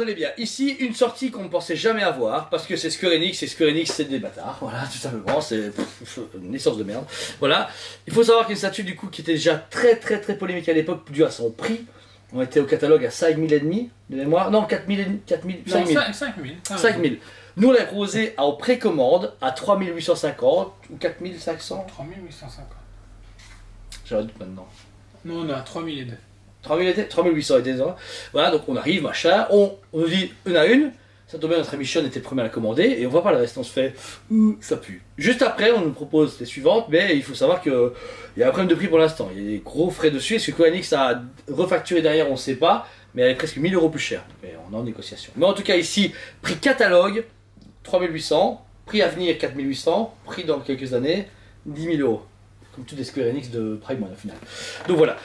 vous allez bien. Ici, une sortie qu'on ne pensait jamais avoir, parce que c'est Square Enix, et Square Enix, c'est des bâtards. Voilà, tout simplement, c'est une essence de merde. Voilà. Il faut savoir qu'une statue, du coup, qui était déjà très polémique à l'époque, dû à son prix. On était au catalogue à 5 000 et demi de mémoire. Non, 4 000, 5 000. 5 000. 5 000. Nous, on l'a proposé en précommande à 3 850 ou 4 500. 3 850. J'ai un doute maintenant. Non, on est à 3 000 et 2. 3800 et des ans. Voilà, donc on arrive, machin, on nous dit une à une. Ça tombe bien, notre émission était le premier à la commander et on voit pas le reste, on se fait ça pue. Juste après, on nous propose les suivantes, mais il faut savoir qu'il y a un problème de prix pour l'instant. Il y a des gros frais dessus. Est-ce que Square Enix a refacturé derrière, on ne sait pas, mais elle est presque 1000 € plus chère. Mais on est en négociation. Mais en tout cas, ici, prix catalogue 3800, prix à venir 4800, prix dans quelques années 10 000 €. Comme tous les Square Enix de Prime One au final. Donc voilà.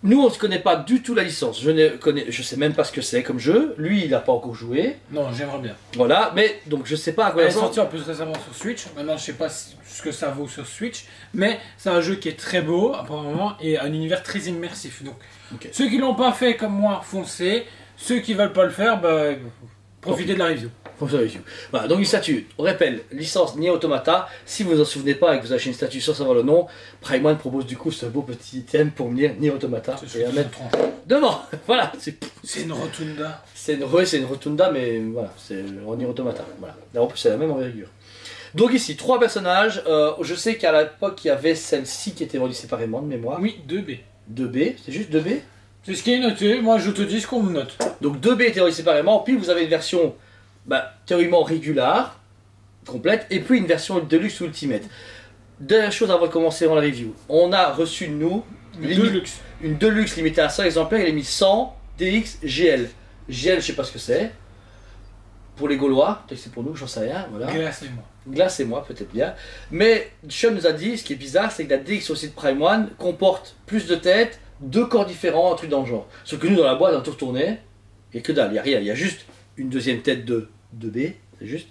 Nous, on ne connaît pas du tout la licence. Je sais même pas ce que c'est comme jeu. Lui, il n'a pas encore joué. Non, j'aimerais bien. Voilà, mais donc je sais pas à quoi elle est sortie en plus récemment sur Switch. Maintenant, je sais pas ce que ça vaut sur Switch, mais c'est un jeu qui est très beau apparemment et un univers très immersif. Donc, ceux qui l'ont pas fait comme moi, foncez. Ceux qui veulent pas le faire, bah, profitez de la review. Voilà, donc une statue, on rappelle, licence Nier Automata. Si vous vous en souvenez pas et que vous achetez une statue sans savoir le nom, Prime One propose du coup ce beau petit item pour me dire Nier Automata et à mettre devant. Voilà, c'est une rotunda. C'est une rotunda, mais voilà, c'est en Nier Automata. Voilà. En plus, c'est la même envergure. Donc ici, 3 personnages. Je sais qu'à l'époque, il y avait celle-ci qui était vendue séparément de mémoire. Oui, 2B. 2B, c'est juste 2B. C'est ce qui est noté. Moi, je te dis ce qu'on me note. Donc 2B était vendue séparément. Puis vous avez une version théoriquement régulière, complète, et puis une version Deluxe ou Ultimate. Dernière chose avant de commencer dans la review, on a reçu nous une Deluxe limitée à 100 exemplaires, il est mis 100 DX GL. GL, je sais pas ce que c'est. Pour les Gaulois, peut-être que c'est pour nous, j'en sais rien. Voilà. Glace et moi, peut-être bien. Mais Sean nous a dit, ce qui est bizarre, c'est que la DX au site Prime One comporte plus de têtes, 2 corps différents, un truc dans le genre. Sauf que nous, dans la boîte, on a tout retourné, et que dalle, il n'y a rien, il y a juste une deuxième tête de B, c'est juste,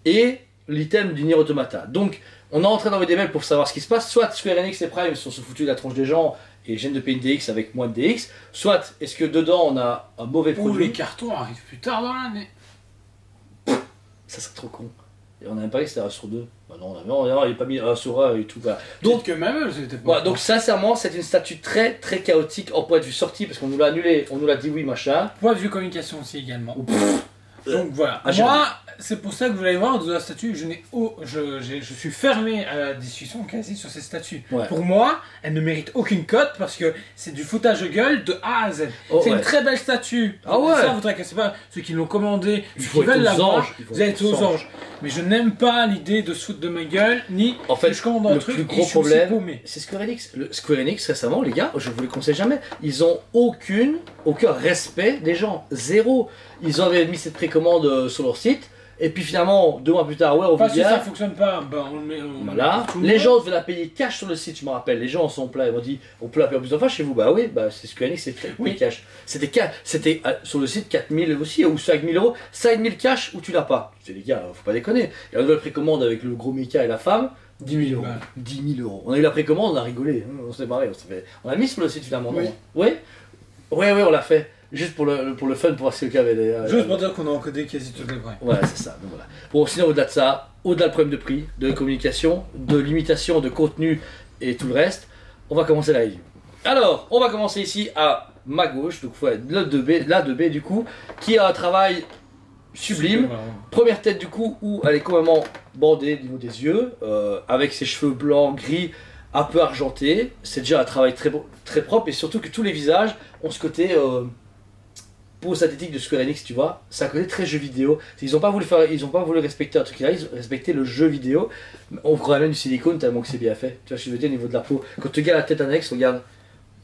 et l'item du Nier Automata. Donc, on est en train d'envoyer des mails pour savoir ce qui se passe. Soit Square Enix et Prime sont se foutus de la tronche des gens et gênent de payer une DX avec moins de DX, soit est-ce que dedans on a un mauvais produit. Les cartons arrivent plus tard dans l'année. Ça serait trop con. Et on a même pas dit que c'était 1 sur 2. Bah non, il n'a pas mis 1 sur 1 et tout. Bah. Donc, que même c'était pas. Voilà, donc sincèrement, c'est une statue très chaotique en point de vue sortie parce qu'on nous l'a annulé, on nous l'a dit oui, machin. Point de vue communication aussi également. Donc voilà. Moi, c'est pour ça que vous allez voir de la statue, je suis fermé à la discussion quasi sur ces statues. Pour moi, elle ne mérite aucune cote parce que c'est du foutage de gueule de A à Z. C'est une très belle statue. Ça, vous tracassez pas. Ceux qui l'ont commandé, ceux qui veulent la voir, vous allez être aux anges. Mais je n'aime pas l'idée de se foutre de ma gueule, ni en fait, je commande un truc le plus gros problème, c'est Square Enix. Square Enix récemment, les gars, je vous le conseille jamais, ils ont aucun respect des gens. Zéro. Ils avaient mis cette précommande sur leur site. Et puis finalement, 2 mois plus tard, on parce que ça fonctionne pas, on le met. Voilà. Les gens devaient la payer cash sur le site, je me rappelle. Les gens sont pleins, ils m'ont dit, on peut la payer en plus de fois chez vous. Bah oui, c'est Square Enix, c'est cash. C'était sur le site 4000 aussi, ou 5000 €. 5000 cash ou tu l'as pas. Je dis, les gars, faut pas déconner. Et la nouvelle précommande avec le gros méca et la femme, 10 000 €. 10 000 €. On a eu la précommande, on a rigolé. On s'est barré. On a mis sur le site finalement. Oui, on l'a fait. Juste pour le fun, pour voir si le cas avait des... Juste pour dire qu'on a encodé quasi toutes les vraies. Voilà, c'est ça. Donc, voilà. Bon, sinon, au-delà de ça, au-delà du problème de prix, de communication, de limitation de contenu et tout le reste, on va commencer la review. Alors, on va commencer ici à ma gauche, donc la 2B du coup, qui a un travail sublime. Première tête du coup, où elle est complètement bandée au niveau des yeux, avec ses cheveux blancs, gris, un peu argentés. C'est déjà un travail très propre, et surtout que tous les visages ont ce côté... peau synthétique de Square Enix, tu vois, c'est un côté très jeu vidéo. Ils ont pas voulu respecter un truc là, ils ont respecté le jeu vidéo. On croirait même du silicone tellement que c'est bien fait. Tu vois ce que je veux dire au niveau de la peau. Quand tu regardes la tête annexe, regarde,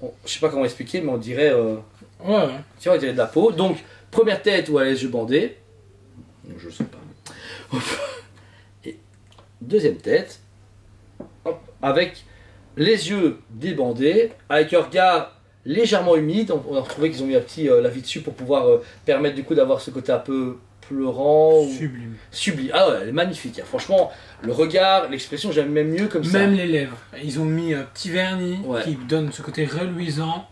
je sais pas comment expliquer, mais on dirait, tu vois, on dirait de la peau. Donc première tête où elle a les yeux bandés, je sais pas. Et deuxième tête, avec les yeux débandés, avec un regard légèrement humide. On a retrouvé qu'ils ont mis un petit lavis dessus pour pouvoir permettre du coup d'avoir ce côté un peu pleurant. Sublime. Ah ouais, elle est magnifique. Hein. Franchement, le regard, l'expression, j'aime même mieux comme ça. Même les lèvres. Ils ont mis un petit vernis qui donne ce côté reluisant.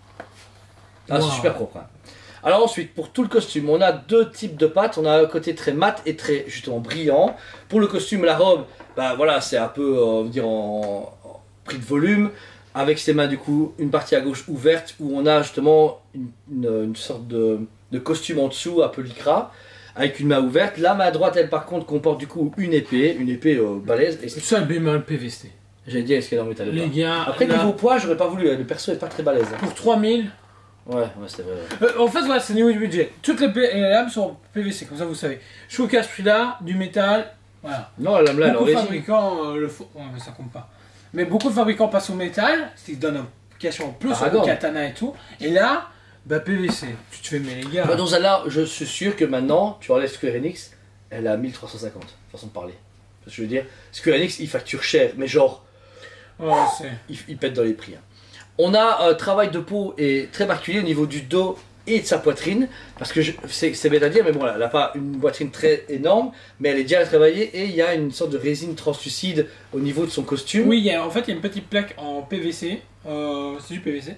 Ah, c'est super propre. Hein. Alors ensuite, pour tout le costume, on a deux types de pattes. On a un côté très mat et très justement brillant. Pour le costume, la robe, bah voilà, c'est un peu, on va dire, en prix de volume. Avec ses mains, du coup, une partie à gauche ouverte où on a justement une sorte de costume en dessous, un peu lycra, avec une main ouverte. La main droite, elle par contre, comporte du coup une épée balèze. Et c'est un bémol PVC. J'allais dire, est-ce qu'elle est en métal? Les gars. Après, niveau poids, j'aurais pas voulu, le perso est pas très balèze. Pour 3000. Ouais, c'est vrai. En fait, voilà, c'est niveau du budget. Toutes les lames sont en PVC, comme ça vous savez. Je vous cache celui-là, du métal. Voilà. Non, la lame là, beaucoup de fabricants le font. Ouais, mais ça compte pas. Mais beaucoup de fabricants passent au métal, ce qui donnent un cachant plus au katana et tout. Et là, bah PVC. Tu te fais, mais les gars. Bah, dans celle-là, je suis sûr que maintenant, tu enlèves Square Enix, elle a 1350, façon de parler. Parce que je veux dire, Square Enix, il facture cher, mais genre. Oh, il pète dans les prix. Hein. On a un travail de peau est très particulier au niveau du dos et de sa poitrine, parce que c'est bête à dire, mais bon, elle n'a pas une poitrine très énorme, mais elle est déjà travaillée et il y a une sorte de résine translucide au niveau de son costume. Oui, en fait, il y a une petite plaque en PVC, c'est du PVC,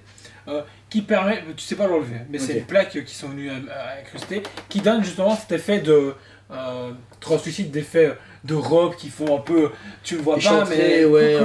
qui permet, tu sais pas l'enlever, mais c'est des plaques qui sont venues incrustées, qui donnent justement cet effet de translucide, d'effet de robe qui font un peu, tu le vois pas, mais ouais,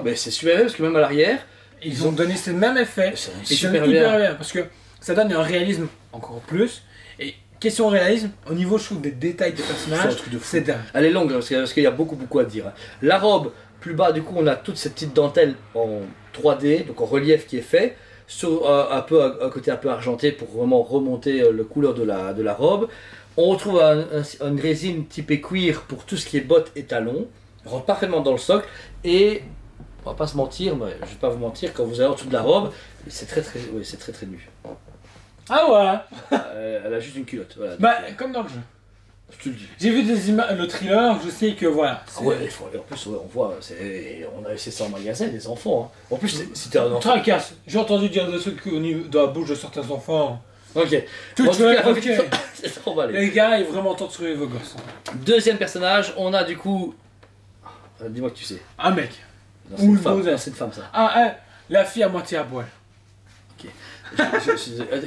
mais c'est super bien parce que même à l'arrière, ils ont donné ce même effet, c'est super bien, parce que ça donne un réalisme encore plus. Et question réalisme, au niveau je trouve des détails des personnages, c'est dingue. Elle est longue parce qu'il y a beaucoup à dire. La robe, plus bas du coup on a toute cette petite dentelle en 3D, donc en relief qui est fait, sur un côté un peu argenté pour vraiment remonter la couleur de la robe. On retrouve une résine typée cuir pour tout ce qui est bottes et talons, elle rentre parfaitement dans le socle et on va pas se mentir, mais je vais pas vous mentir, quand vous allez en dessous de la robe, c'est très nu. Ah ouais. Elle a juste une culotte. Voilà, comme dans le jeu. Je te le dis. J'ai vu des images, le thriller, je sais que voilà. Ouais, en plus, on voit, on a laissé ça en magasin, des enfants. Hein. En plus, c'était un enfant. Tracasse. J'ai entendu dire des trucs au niveau de la bouche de certains enfants. Ok. C'est trop mal. Les gars, il est vraiment temps de trouver vos gosses. Deuxième personnage, on a du coup. Dis-moi que tu sais. Un mec. C'est une femme. C'est une femme, ça. La fille à moitié à poil. Ok.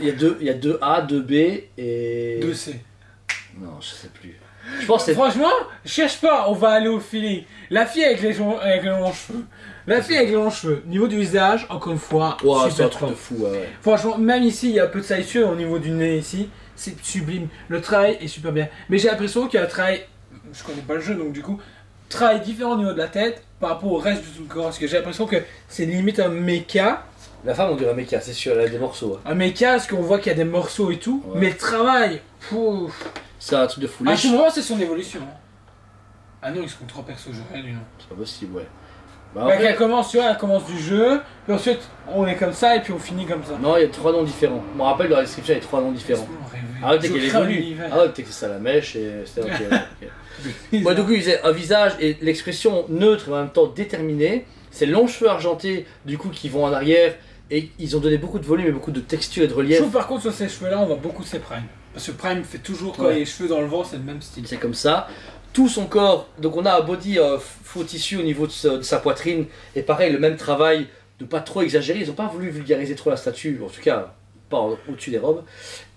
Il y a deux A, 2 B et. 2 C. Non, je sais plus. Je pense franchement, cherche pas, on va aller au feeling. La fille avec les longs cheveux. La fille avec les longs cheveux. Niveau du visage, encore une fois, c'est un truc de fou. Ouais. Franchement, même ici, il y a un peu de salissure au niveau du nez ici. C'est sublime. Le travail est super bien. Mais j'ai l'impression qu'il y a un travail. Je connais pas le jeu, donc du coup, travail différent au niveau de la tête par rapport au reste du corps. Parce que j'ai l'impression que c'est limite un mecha. La femme, on dirait un mecha, c'est sûr, elle a des morceaux. Hein. Un mecha, parce qu'on voit qu'il y a des morceaux et tout. Ouais. Mais le travail, c'est un truc de fou. À ce moment, c'est son évolution. Ah non, ils sont 3 persos, j'ai rien du nom. C'est pas possible, ouais. Elle commence, tu vois, elle commence du jeu, puis ensuite on est comme ça et puis on finit comme ça. Non, il y a 3 noms différents. Je me rappelle dans la description, il y a 3 noms différents. Ah ouais, t'es qu'elle évolue. Ah ouais, t'es que c'est ça la mèche et c'était ok. Bon, du coup, il faisait un visage et l'expression neutre et en même temps déterminée. Ces longs cheveux argentés, du coup, qui vont en arrière et ils ont donné beaucoup de volume et beaucoup de texture et de relief. Je trouve par contre sur ces cheveux-là, on voit beaucoup de ses primes. Parce que Prime fait toujours quand il y a les cheveux dans le vent, c'est le même style. C'est comme ça. Tout son corps, donc on a un body faux tissu au niveau de sa poitrine, et pareil, le même travail de pas trop exagérer. Ils n'ont pas voulu vulgariser trop la statue, en tout cas pas au-dessus des robes.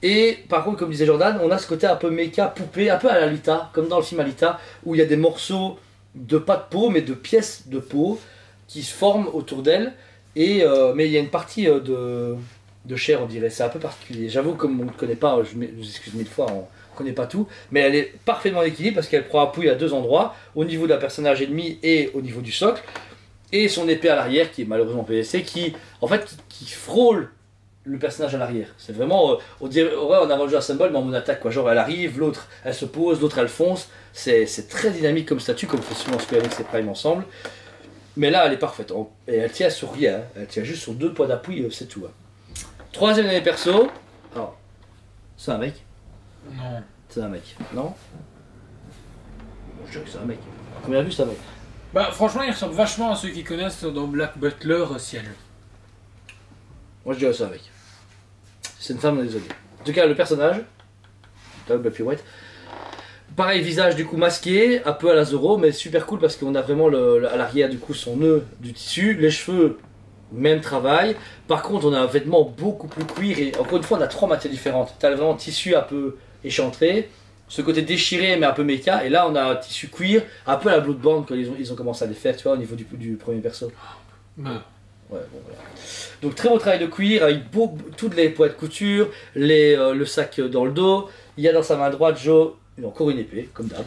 Et par contre, comme disait Jordan, on a ce côté un peu méca, poupée, un peu à l'Alita, comme dans le film Alita, où il y a des morceaux de pas de peau, mais de pièces de peau qui se forment autour d'elle. Et mais il y a une partie de chair, on dirait, c'est un peu particulier. J'avoue, comme on ne connaît pas, je m'excuse 1000 fois, on ne connaît pas tout, mais elle est parfaitement équilibrée parce qu'elle prend appui à 2 endroits, au niveau d'un personnage ennemi et au niveau du socle, et son épée à l'arrière, qui est malheureusement PVC, qui frôle le personnage à l'arrière. C'est vraiment, on dirait, on a un jeu à symbole, mais en mode attaque, quoi. Genre elle arrive, l'autre elle se pose, l'autre elle fonce, c'est très dynamique comme statut, comme fait souvent Square Enix et Prime ensemble. Mais là, elle est parfaite. Et elle tient sur rien. Hein. Elle tient juste sur 2 points d'appui, c'est tout. Hein. Troisième année perso. Alors, c'est un mec? Non. C'est un mec. Non? Je dirais que c'est un mec. À première vue, c'est un mec. Bah, franchement, il ressemble vachement à ceux qui connaissent dans Black Butler Ciel. Moi, je dirais que c'est un mec. C'est une femme, désolé. En tout cas, le personnage. Black White. Pareil, visage du coup masqué, un peu à la Zoro, mais super cool parce qu'on a vraiment à l'arrière du coup son nœud du tissu, les cheveux même travail. Par contre, on a un vêtement beaucoup plus cuir et encore une fois, on a 3 matières différentes. Tu as vraiment un tissu un peu échancré, ce côté déchiré mais un peu méca, et là on a un tissu cuir, un peu à la Bloodborne quand ils ont commencé à les faire, tu vois, au niveau du premier perso. Ouais. Ouais, bon, voilà. Donc très beau travail de cuir avec toutes les poids de couture, le sac dans le dos. Il y a dans sa main droite Joe encore une épée, comme d'hab.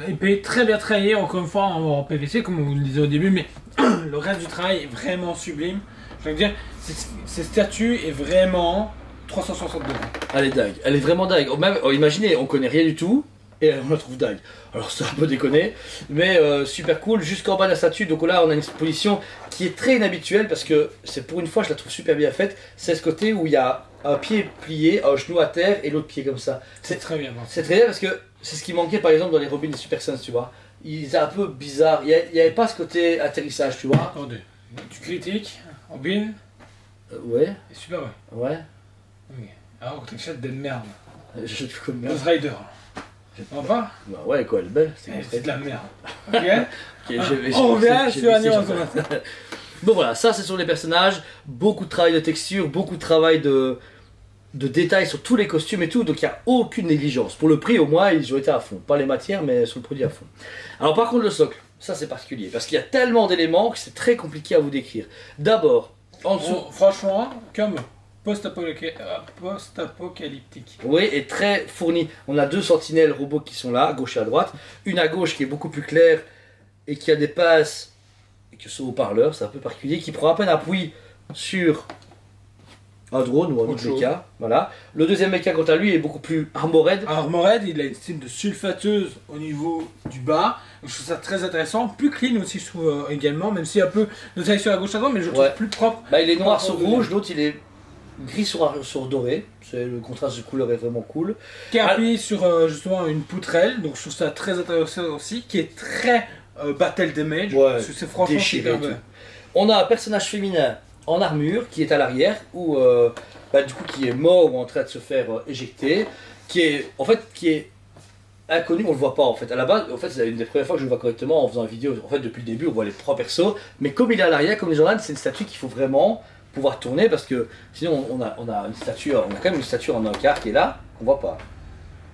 Épée très bien travaillée, encore une fois en PVC, comme vous le disiez au début, mais le reste du travail est vraiment sublime. Je veux dire, cette statue est vraiment 360 degrés. Elle est dingue, elle est vraiment dingue. Même, imaginez, on connaît rien du tout et on la trouve dingue. Alors c'est un peu déconné, mais super cool. Jusqu'en bas de la statue, donc là on a une exposition qui est très inhabituelle parce que c'est pour une fois, je la trouve super bien faite. C'est ce côté où il y a un pied plié, un genou à terre et l'autre pied comme ça. C'est très bien. C'est très bien parce que c'est ce qui manquait par exemple dans les Robins des Super Sons, tu vois. Il est un peu bizarre, il n'y avait pas ce côté atterrissage, tu vois. Attendez, tu critiques Robin ouais. C'est super, ouais. Ouais. Oui. Alors que t'achètes des merdes. Je trouve comme merde. Ghost Rider. On va bah ouais, quoi, elle est belle. C'est de la merde. Ok, on revient sur Animal Crossing. Bon voilà, ça c'est sur les personnages, beaucoup de travail de texture, beaucoup de travail de détails sur tous les costumes et tout, donc il n'y a aucune négligence. Pour le prix au moins, ils ont été à fond, pas les matières mais sur le produit à fond. Alors par contre le socle, ça c'est particulier, parce qu'il y a tellement d'éléments que c'est très compliqué à vous décrire. D'abord, en dessous... franchement, comme post-apocalyptique. Oui, et très fourni. On a 2 sentinelles robots qui sont là, à gauche et à droite. Une à gauche qui est beaucoup plus claire et qui a des passes et que ce haut-parleur, c'est un peu particulier, qui prend à peine appui sur un drone ou un autre mecha. Voilà. Le deuxième mecha, quant à lui, est beaucoup plus armored. Armored, il a une style de sulfateuse au niveau du bas. Je trouve ça très intéressant. Plus clean aussi, je trouve également, même s'il y a un peu de taille sur la gauche à droite, mais je le trouve plus propre. Bah, il est noir sur rouge, l'autre il est gris sur doré. Le contraste de couleur est vraiment cool. Qui est appuyé sur justement une poutrelle, donc je trouve ça très intéressant aussi, qui est très battle damage. Ouais, c'est franchement super bien. On a un personnage féminin en armure qui est à l'arrière, ou du coup qui est mort ou en train de se faire éjecter, qui est inconnu, on le voit pas en fait. À la base, en fait, c'est une des premières fois que je le vois correctement en faisant une vidéo. En fait, depuis le début, on voit les 3 persos, mais comme il est à l'arrière, comme les Jordan, c'est une statue qu'il faut vraiment pouvoir tourner parce que sinon on a une statue, on a quand même une statue en un quart qui est là, qu'on voit pas.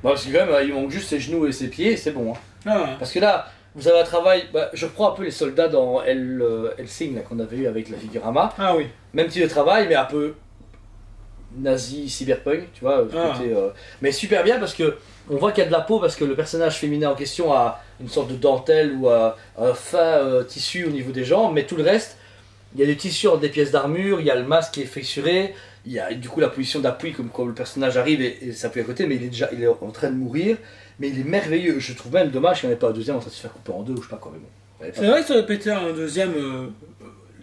Bon, parce que quand même, il manque juste ses genoux et ses pieds, et c'est bon. Hein. Ah. Parce que là, vous avez un travail, je reprends un peu les soldats dans Helsing qu'on avait eu avec la Figurama. Ah oui. Même type de travail, mais un peu nazi, cyberpunk, tu vois. Côté, mais super bien parce que on voit qu'il y a de la peau parce que le personnage féminin en question a une sorte de dentelle ou un fin tissu au niveau des jambes, mais tout le reste, il y a des tissus des pièces d'armure, il y a le masque qui est fissuré, il y a du coup la position d'appui comme quand le personnage arrive et s'appuie à côté, mais il est en train de mourir. Mais il est merveilleux, je trouve même dommage qu'il n'y en ait pas un deuxième, on va se faire couper en 2 ou je sais pas quoi, mais bon. C'est vrai que ça aurait pété un deuxième,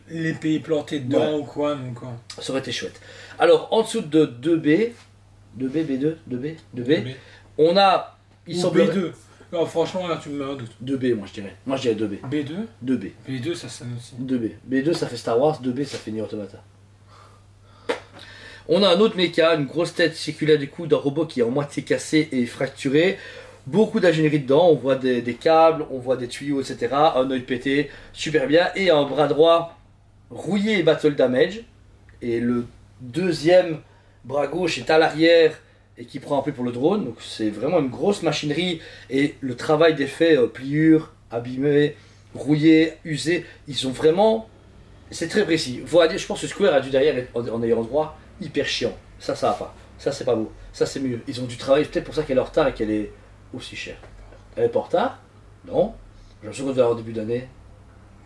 l'épée plantée dedans ou quoi, donc quoi. Ça aurait été chouette. Alors en dessous de 2B, 2B, B2, 2B, on a... Il semble B2. Non, franchement, là tu me mets un doute. 2B, moi je dirais. Moi je dirais 2B. B2 2B. B2, ça sonne aussi. 2B. B2, ça fait Star Wars, 2B, ça fait Nier Automata. On a un autre mecha, une grosse tête circulaire du coup d'un robot qui est en moitié cassé et fracturé. Beaucoup d'ingénierie dedans, on voit des câbles, on voit des tuyaux, etc. Un œil pété, super bien. Et un bras droit rouillé et battle damage. Et le deuxième bras gauche est à l'arrière et qui prend un peu pour le drone. Donc c'est vraiment une grosse machinerie. Et le travail d'effet, pliure, abîmé, rouillé, usé, ils sont vraiment... C'est très précis. Je pense que Square a dû derrière en ayant droit hyper chiant. Ça va pas. Ça c'est pas beau. Ça c'est mieux. Ils ont dû travailler, peut-être pour ça qu'elle est en retard et qu'elle est aussi chère. Elle est pas en retard? Non. Je me souviens au début d'année.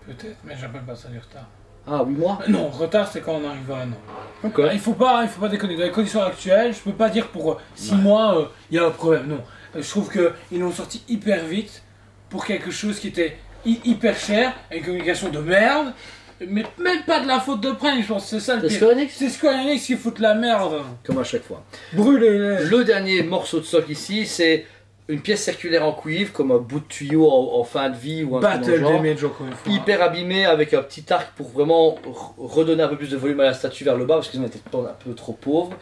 Peut-être, mais j'appelle pas ça du retard. Ah, 8 mois? Non, retard c'est quand on arrive à un an. Okay. Il faut pas déconner. Dans les conditions actuelles, je peux pas dire pour 6 mois il y a un problème. Non. Je trouve qu'ils l'ont sorti hyper vite pour quelque chose qui était hyper cher, avec une communication de merde. Mais même pas de la faute de Prime, je pense, c'est ça le pire. C'est Square Enix qui fout la merde. Comme à chaque fois. Brûlez-les. Le dernier morceau de socle ici, c'est une pièce circulaire en cuivre, comme un bout de tuyau en fin de vie ou un Battle damage encore une fois. Hyper abîmé, avec un petit arc pour vraiment redonner un peu plus de volume à la statue vers le bas, parce qu'ils ont été un peu trop pauvres.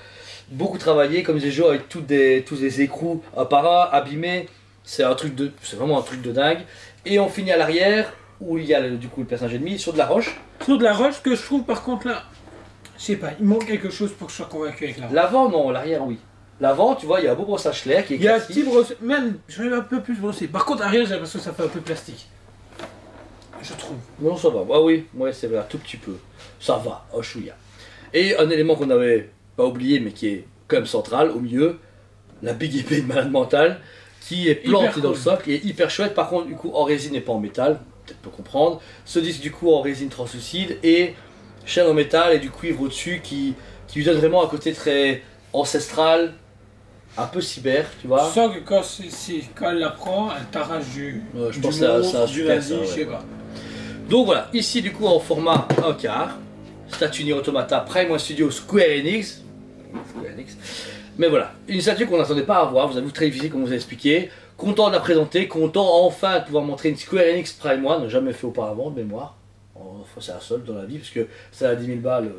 Beaucoup travaillé, comme des jeux avec tous des écrous un par un, abîmés. C'est vraiment un truc de dingue. Et on finit à l'arrière où il y a du coup le personnage ennemi, sur de la roche. Sur de la roche que je trouve par contre là, je sais pas, il manque quelque chose pour que je sois convaincu avec la roche. L'avant non, l'arrière oui. L'avant, tu vois, il y a un beau brossage clair qui est il y a un classique. petit brossage, même je vais un peu plus brosser. Par contre arrière j'ai l'impression que ça fait un peu plastique. Je trouve. Non, ça va. Ah oui, ouais, c'est vrai, un tout petit peu. Ça va, oh chouïa. Et un élément qu'on n'avait pas oublié, mais qui est quand même central, au milieu, la big épée de malade mental, qui est plantée dans le socle, et est hyper chouette. Par contre, du coup, en résine et pas en métal, peut-être peut comprendre. Ce disque, du coup, en résine translucide, et chaîne en métal et du cuivre au-dessus, qui lui donne vraiment un côté très ancestral, un peu cyber, tu vois. Tu sens que quand elle la prend, elle t'arrache du. Ouais, je pense que c'est un super ça, je sais pas. Donc voilà, ici du coup en format 1/4, statue Nier Automata Prime One Studio Square Enix. Mais voilà, une statue qu'on n'attendait pas à voir, vous avez vu très difficile comme vous avez expliqué. Content de la présenter, content enfin de pouvoir montrer une Square Enix Prime One, jamais fait auparavant de mémoire. Enfin, c'est un seul dans la vie, parce que ça a 10 000 balles.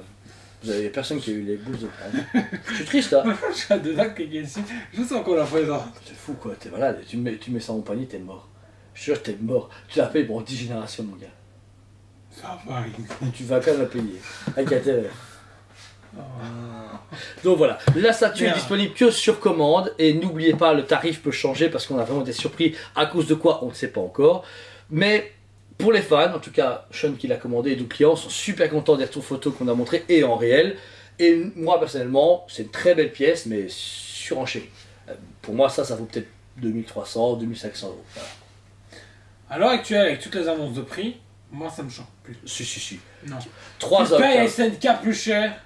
Vous avez personne qui a eu les boules de prendre. Je suis triste là. Je suis dedans que ici, je sens qu'on la présente. C'est fou quoi, t'es malade, tu mets ça en panier, t'es mort. Je suis sûr que t'es mort. Tu l'as payé pour 10 générations mon gars. Ça va, tu vas quand même la payer. Avec intérêt. Donc voilà, la statue est disponible que sur commande et n'oubliez pas, le tarif peut changer parce qu'on a vraiment été surpris à cause de quoi, on ne sait pas encore. Mais pour les fans, en tout cas Sean qui l'a commandé et d'autres clients sont super contents des retours photos qu'on a montrés et en réel. Et moi personnellement, c'est une très belle pièce mais surenchérie. Pour moi ça vaut peut-être 2300, 2500 euros. Voilà. À l'heure actuelle, avec toutes les annonces de prix, moi ça me choque plus. Si. Non. 3 tu payes SNK plus cher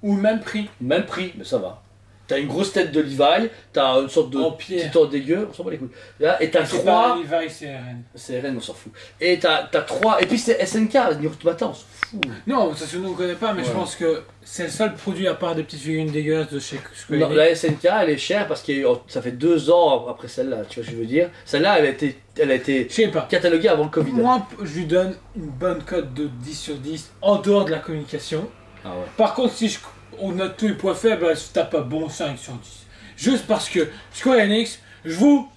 ou le même prix. Même prix, mais ça va. T'as une grosse tête de Levi, t'as une sorte de petit temps dégueu, on s'en bat les couilles. Et t'as 3. Levi, c'est RN. C'est RN, on s'en fout. Et t'as 3. Et puis c'est SNK, Nier Automata, on s'en fout. Non, ça nous on connaît pas, mais je pense que c'est le seul produit à part des petites figurines dégueulasses de chez Square Enix. Non, la SNK elle est chère parce que ça fait 2 ans après celle-là, tu vois ce que je veux dire. Celle-là elle a été je sais pas. cataloguée avant le Covid. Moi, je lui donne une bonne cote de 10 sur 10 en dehors de la communication. Ah ouais. Par contre, si on a tous les points faibles, elle se tape un bon 5 sur 10. Juste parce que Square Enix, vous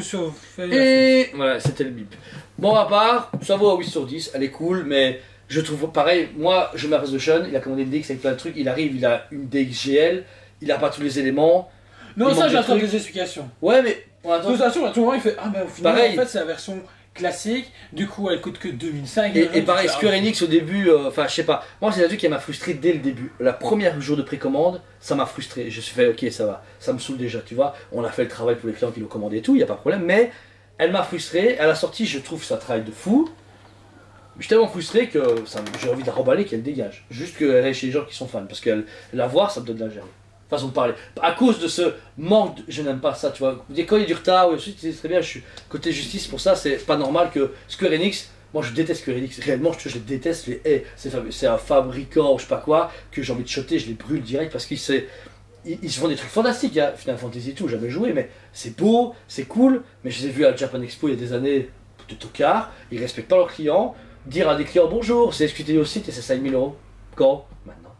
surfez la Et voilà, c'était le bip. Bon, à part, ça vaut à 8 sur 10, elle est cool, mais je trouve pareil. Moi, je m'arrête de Sean, il a commandé une DX avec plein de trucs, il arrive, il a une DXGL, il a pas tous les éléments. Non, ça j'attends des explications. Ouais, mais on attend. De toute façon, à tout moment, il fait ah, ben au final, pareil. En fait, c'est la version classique, du coup elle coûte que 2005. Et pareil, Square Enix au début, enfin je sais pas, moi c'est un truc qui m'a frustré dès le début. La première jour de précommande, ça m'a frustré. Je me suis fait ok, ça va, ça me saoule déjà, tu vois. On a fait le travail pour les clients qui l'ont commandé et tout, il n'y a pas de problème, mais elle m'a frustré. À la sortie, je trouve ça travaille de fou. Je suis tellement frustré que j'ai envie de la remballer qu'elle dégage. Juste qu'elle est chez les gens qui sont fans, parce que la voir, ça me donne de la gêne. Façon de parler. À cause de ce manque, je n'aime pas ça, tu vois. Quand il y a du retard, oui, c'est très bien, je suis côté justice pour ça, c'est pas normal que Square Enix, moi je déteste Square Enix, réellement je les déteste, je les hais. C'est un fabricant, je sais pas quoi, que j'ai envie de shotter, je les brûle direct parce qu'ils se font des trucs fantastiques, hein. Final Fantasy et tout, jamais joué, mais c'est beau, c'est cool, mais je les ai vus à Japan Expo il y a des années de tocard, ils respectent pas leurs clients, dire à des clients bonjour, c'est exécuté au site et c'est 5000 €. Quand? Maintenant.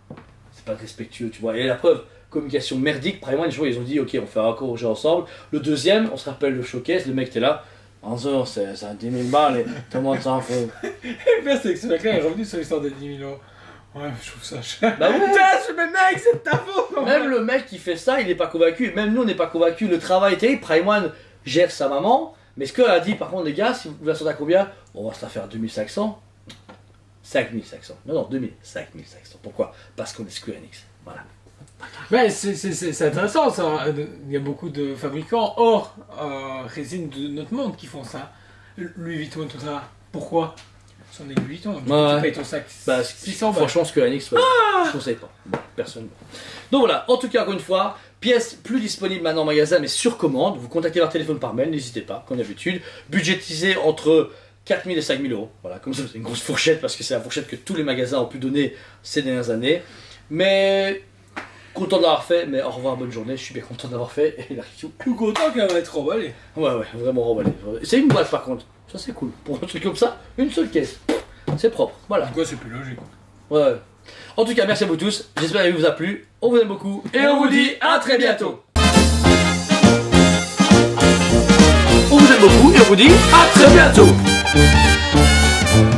C'est pas respectueux, tu vois. Et la preuve, communication merdique, Prime One, ils ont dit ok, on fait un raccord au jeu ensemble. Le deuxième, on se rappelle le showcase, le mec était là, en disant c'est un 10 000 balles et tout le monde s'en fout. Le pire c'est que ce mec-là est revenu sur l'histoire de 10 000 €. Ouais, je trouve ça cher. Bah ouais. Putain, mais mec, c'est de ta faute. Même le mec qui fait ça, il n'est pas convaincu. Même nous, on n'est pas convaincu. Le travail est terrible. Prime One gère sa maman. Mais ce qu'elle a dit, par contre, les gars, si vous la sortez à combien? On va se la faire 2500. 5500. Non, 2000. 5500. Pourquoi? Parce qu'on est Square Enix. Voilà. Ouais, c'est intéressant ça. Il y a beaucoup de fabricants hors résine de notre monde qui font ça. Louis Vuitton, tout ça. Pourquoi? Ce sont des Louis Vuitton. Tu payes ton sac 600 balles. Franchement, Square Enix, je conseille pas. Bon, personne. Donc voilà, en tout cas, encore une fois, pièce plus disponible maintenant en magasin, mais sur commande. Vous contactez leur téléphone par mail, n'hésitez pas, comme d'habitude. Budgétisé entre 4 000 et 5 000 €. Voilà, comme ça, c'est une grosse fourchette parce que c'est la fourchette que tous les magasins ont pu donner ces dernières années. Mais content de l'avoir fait, mais au revoir, bonne journée. Je suis bien content d'avoir fait. Et la review. Plus content qu'elle va être emballée. Ouais, vraiment remballé. C'est une boîte par contre. Ça, c'est cool. Pour un truc comme ça, une seule caisse. C'est propre. Voilà. Pourquoi c'est plus logique? Ouais. En tout cas, merci à vous tous. J'espère qu'il vous a plu. On vous aime beaucoup. Et on vous dit à très bientôt. On vous aime beaucoup et on vous dit à très bientôt.